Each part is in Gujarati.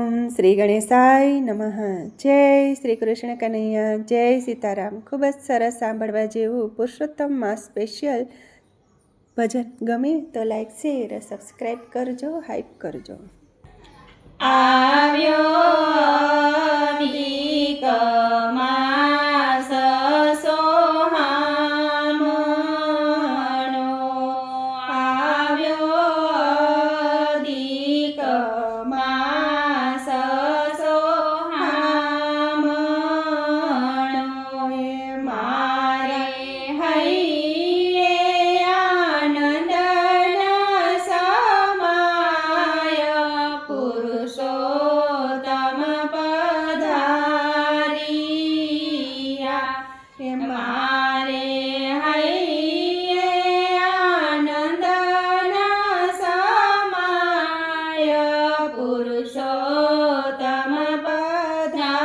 ઓમ શ્રી ગણેશાય નમઃ. જય શ્રી કૃષ્ણ કનૈયા, જય સીતારામ. ખૂબ જ સરસ સાંભળવા જેવું પુરુષોત્તમ માસ સ્પેશિયલ ભજન ગમે તો લાઈક શેર સબસ્ક્રાઈબ કરજો, હાઈપ કરજો. આવ્યો અધિક માસ સોહામણો, આવ્યો અધિક માસ સોહામણો, મારે હૈયે આનંદના સમાય પુરુષોત્તમ પધારિયા, મારે હૈયે આનંદના સમાય પુરુષોત્તમ પધારિયા.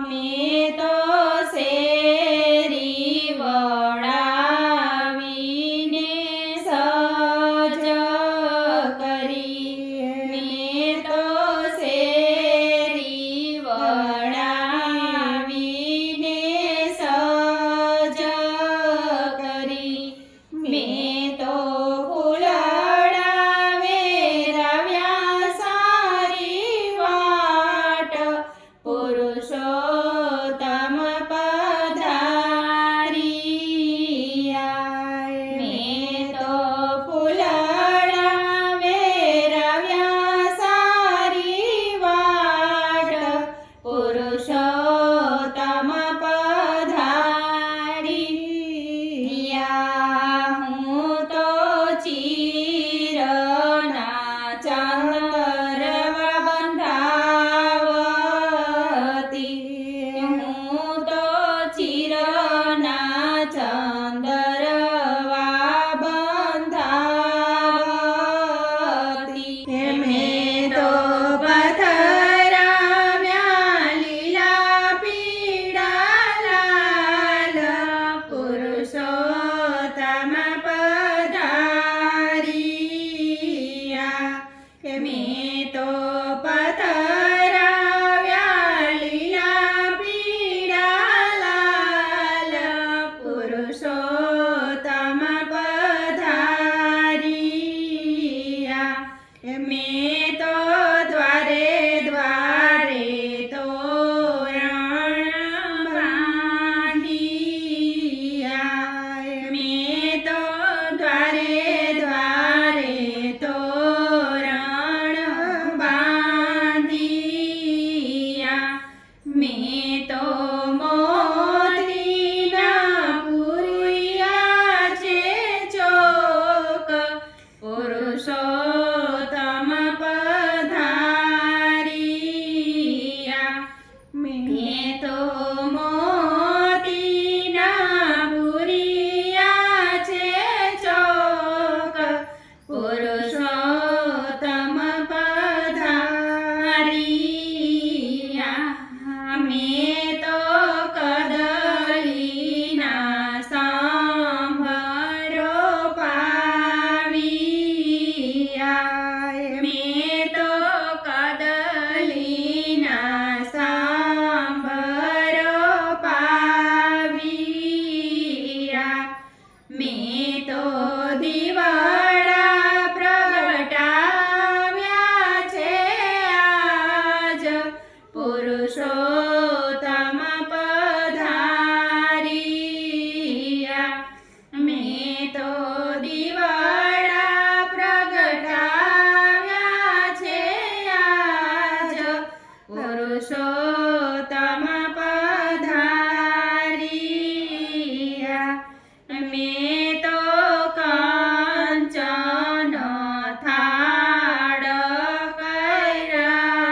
મેં તો શેરી વળાવીને સજ કરી, મેં તો શેરી વળાવીને સજ કરી, મેં તો ફૂલડા વેરાવ્યા સારી વાટ પુરુષોત્તમ પધારિયા, મેં તો ફૂલડા વેરાવ્યા સારી વાટ પુરુષોત્તમ પધારિયા. હું તો ચીરના ચંદરવા બંધાવતી, હું તો ચીરના ચંદરવા બંધાવતી, મેં તો પથરાવ્યા લીલા પીળા લાલ પુરુષોત્તમ પધારિયા, મેં તો પથરાવ્યા લીલા પીળા લાલ પુરુષોત્તમ પધારિયા, મેં તો દ્વારે દ્વારે તોરણ બાંધિયા, મેં તો દ્વારે દ્વારે તોરણ બાંધિયા, મેં તો મોતીના પૂર્યા છે ચોક પુરુષોત્તમ પધારિયા, મેં તો મોતીના પૂર્યા છે ચોક પુરુષોત્તમ પધારિયા, મેં તો કદલીના સાંભરો પાવિયા, મેં તો કદલીના સાંભરો પાવિયા, મેં તો દિવાળા પ્રગટાવ્યા છે આજ પુરુષોત્તમ પધારિયા, મેં તો દિવાળા પ્રગટાવ્યા છે આજ પુરુષોત્તમ પધારિયા, મેં તો કાંચન થાળ કર્યા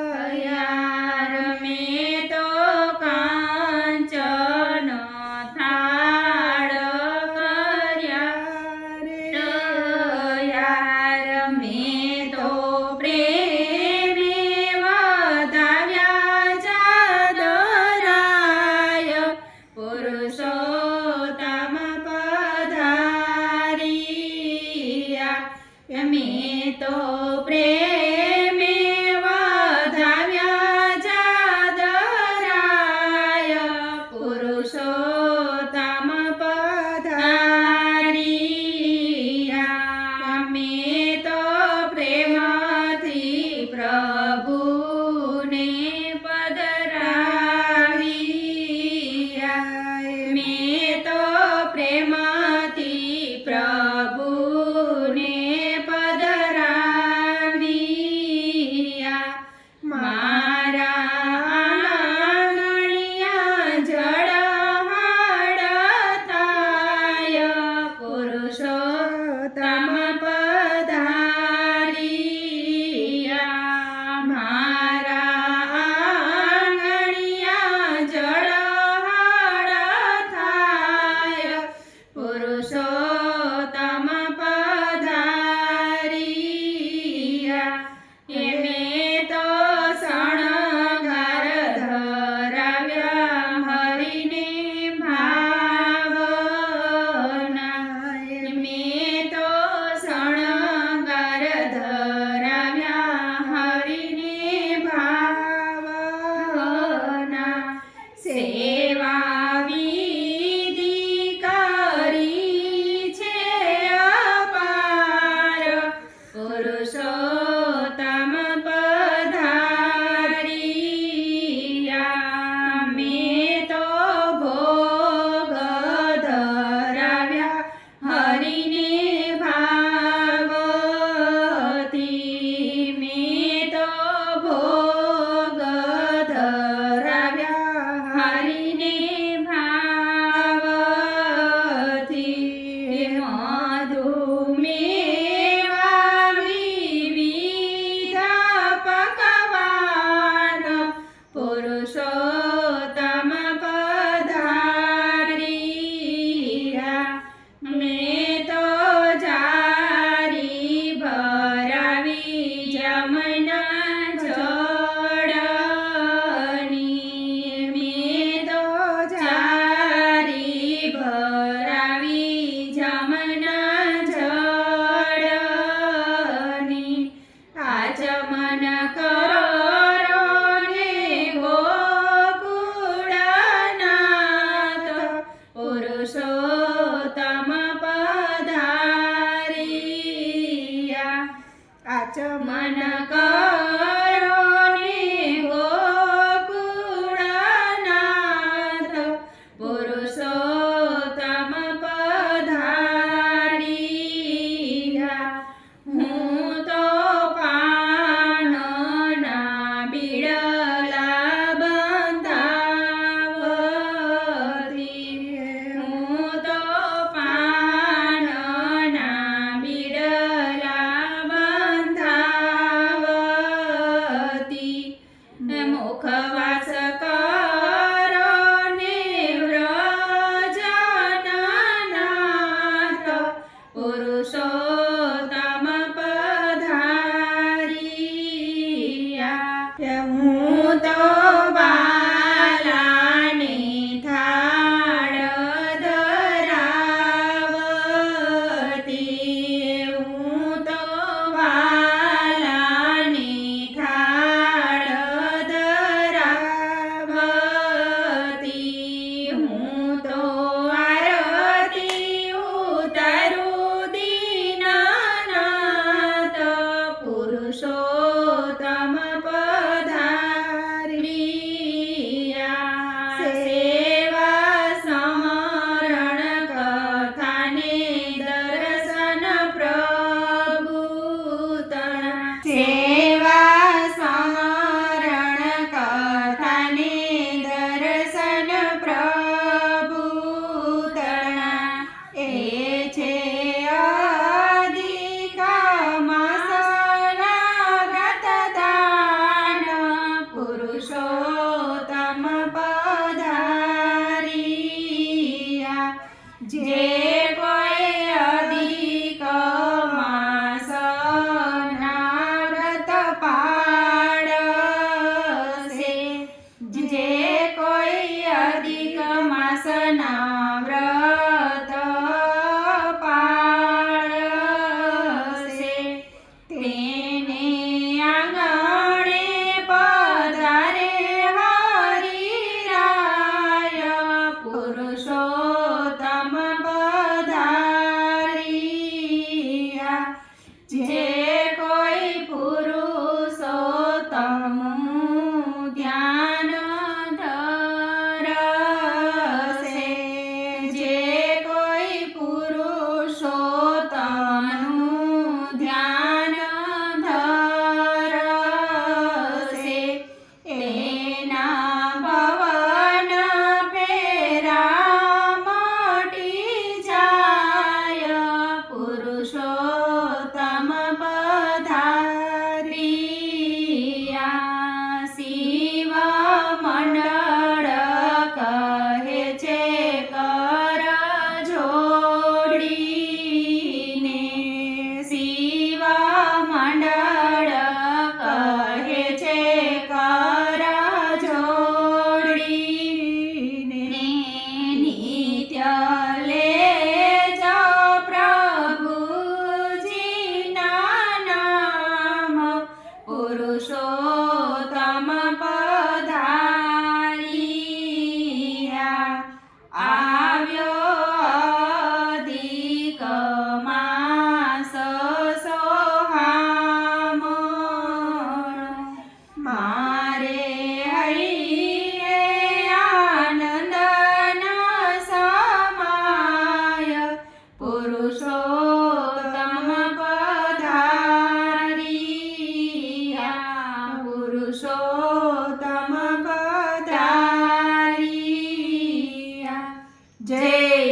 તૈયાર, મેં તો કાંચન થાળ કર્યા તૈયાર, મેં તો પ્રેમે વધાવ્યા ચાદરાય પુરુષોત્તમ પધારિયા, મેં પુરુષોત્તમ પધાર્યા મેં તો પ્રેમથી પ્રભુને પધરાવ્યા મેં તો પ્રેમથી પ્રભુને પધરાવ્યા મારા આંગણિયા જળહળ થાય પુરુષોત્તમ પધાર્યા મારા આંગણિયા જળહળ થાય પુરુષોત્તમ પધાર્યા એમે તો શણગાર ધરાવ્યા હરિને ભાવના મેં તો શણગાર ધરાવ્યા હરિને ભાવના સેવા વિધિ કરી છે અપાર પુરુષોત્તમ પધાર્યા મેં તો ભોગ ધરાવ્યા હરિને ભાવથી મેં તો ભોગ ધરાવ્યા હરિને ભાવથી મધુમેવા વિવિધ પકવાન પુરુષોત્તમ પધાર્યા મેં તો જારી ભરાવી જમના જળની મેં તો જારી ભરાવી જમના જળની આચમન કરો ને ગોકુળનાથ પુરુષોત્તમ પધાર્યા આચમન કરો ને ગોકુળનાથ પુરુષોત્તમ પધાર્યા હું તો પાનના બીડલા બંધાવતી હું તો પાનના બીડલા બંધાવતી મુખવાસ કરો ને વ્રજનાનાથ પુરુષોત્તમ પધાર્યા હું તો બાલાની થાળ ધરાવતી હું તો બાલાની થાળ ધરાવતી હું તો આરતી ઉતારું દીનાનાથ પુરુષોત્તમ પધાર્યા સેવા સમરણ કથાને દર્શન પ્રભુતના સેવા સમરણ કથાને દર્શન પ્રભુતના એ છે અધિક માસના વ્રતદાન પુરુષોત્તમ પધાર્યા જે કોઈ અધિક માસના વ્રત પાળશે જે કોઈ અધિક માસના વ્રત પાળશે તેને આંગણે પધારે હરિરાય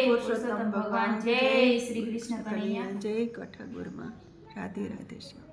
પુરુષોત્તમ ભગવાન જય શ્રી કૃષ્ણ કનૈયા જય કઠાગુરમાં. રાધે રાધે શ્યામ.